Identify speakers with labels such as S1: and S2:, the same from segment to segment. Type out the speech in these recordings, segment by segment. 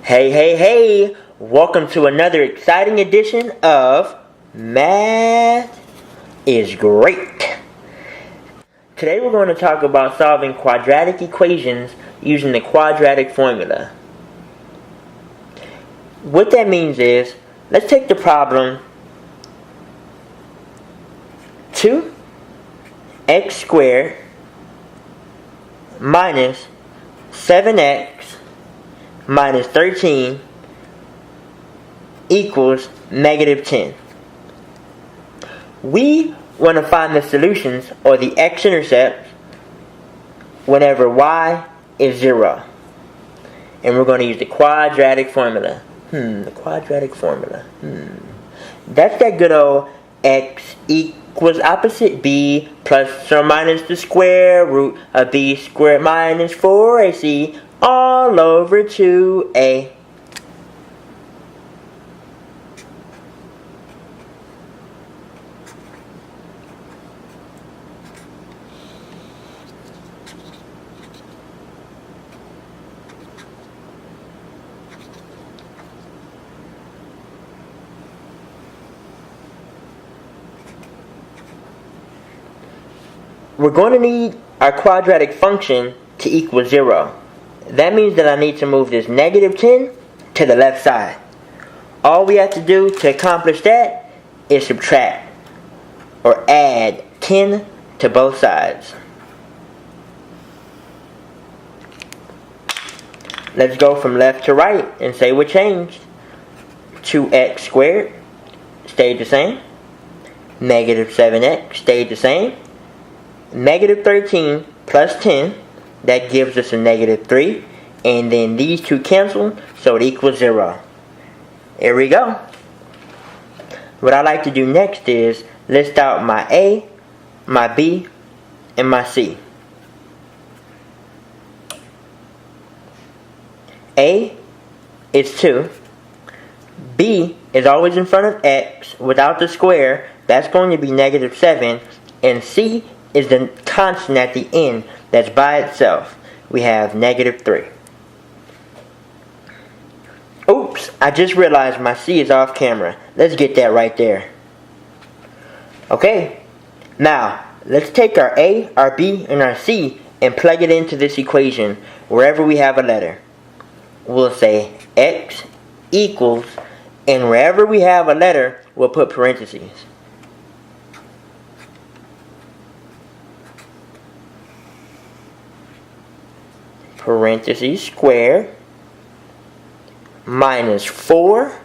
S1: Hey, hey, hey! Welcome to another exciting edition of Math is Great. Today we're going to talk about solving quadratic equations using the quadratic formula. What that means is, let's take the problem 2x squared minus 7x minus 13 equals negative 10. We want to find the solutions, or the x-intercepts, whenever y is 0. And we're going to use the quadratic formula. The quadratic formula. That's that good old x equals opposite b plus or minus the square root of b squared minus 4ac all over 2a. We're going to need our quadratic function to equal 0. That means that I need to move this negative 10 to the left side. All we have to do to accomplish that is subtract or add 10 to both sides. Let's go from left to right and say what changed. 2x squared stayed the same. Negative 7x stayed the same. Negative 13 plus 10, that gives us a negative 3. And then these two cancel, so it equals 0. Here we go. What I like to do next is list out my A, my B, and my C. A is 2. B is always in front of x without the square. That's going to be negative 7. And C is the constant at the end that's by itself. We have negative 3. Oops, I just realized my C is off camera. Let's get that right there. Okay, now let's take our A, our B, and our C and plug it into this equation wherever we have a letter. We'll say x equals, and wherever we have a letter, we'll put parentheses. Parentheses square minus 4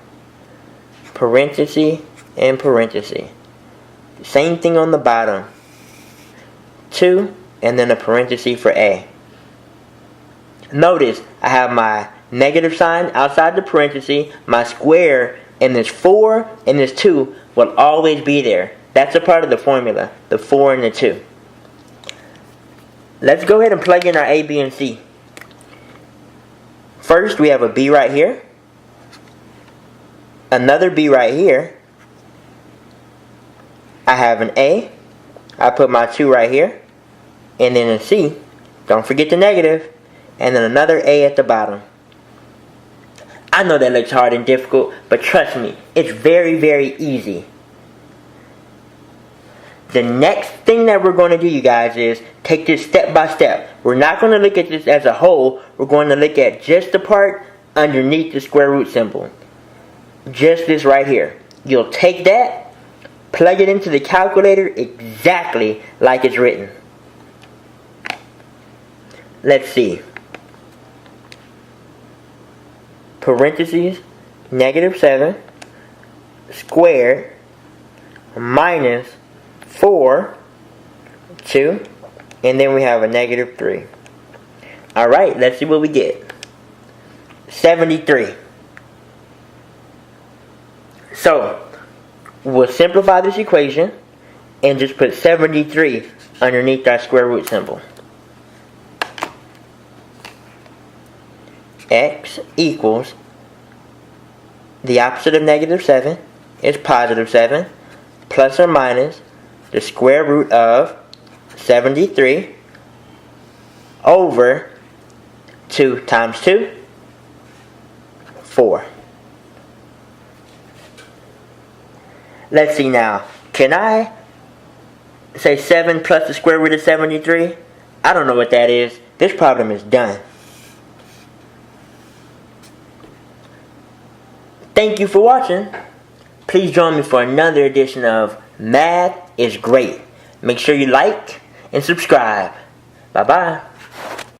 S1: parenthesis and parenthesis. Same thing on the bottom. 2 and then a parenthesis for A. Notice I have my negative sign outside the parenthesis. My square and this 4 and this 2 will always be there. That's a part of the formula. The 4 and the 2. Let's go ahead and plug in our A, B, and C. First, we have a B right here, another B right here. I have an A. I put my 2 right here, and then a C. Don't forget the negative, and then another A at the bottom. I know that looks hard and difficult, but trust me, it's very, very easy. The next thing that we're going to do, you guys, is take this step by step. We're not going to look at this as a whole. We're going to look at just the part underneath the square root symbol. Just this right here. You'll take that, plug it into the calculator exactly like it's written. Let's see. Parentheses, negative 7, squared, minus 4, 2, and then we have a negative 3. Alright, let's see what we get. 73. So, we'll simplify this equation and just put 73 underneath our square root symbol. X equals, the opposite of negative 7 is positive 7, plus or minus the square root of 73 over 2 times 2 4. Let's see now. Can I say 7 plus the square root of 73? I don't know what that is. This problem is done. Thank you for watching. Please join me for another edition of Math is Great. Make sure you like and subscribe. Bye-bye.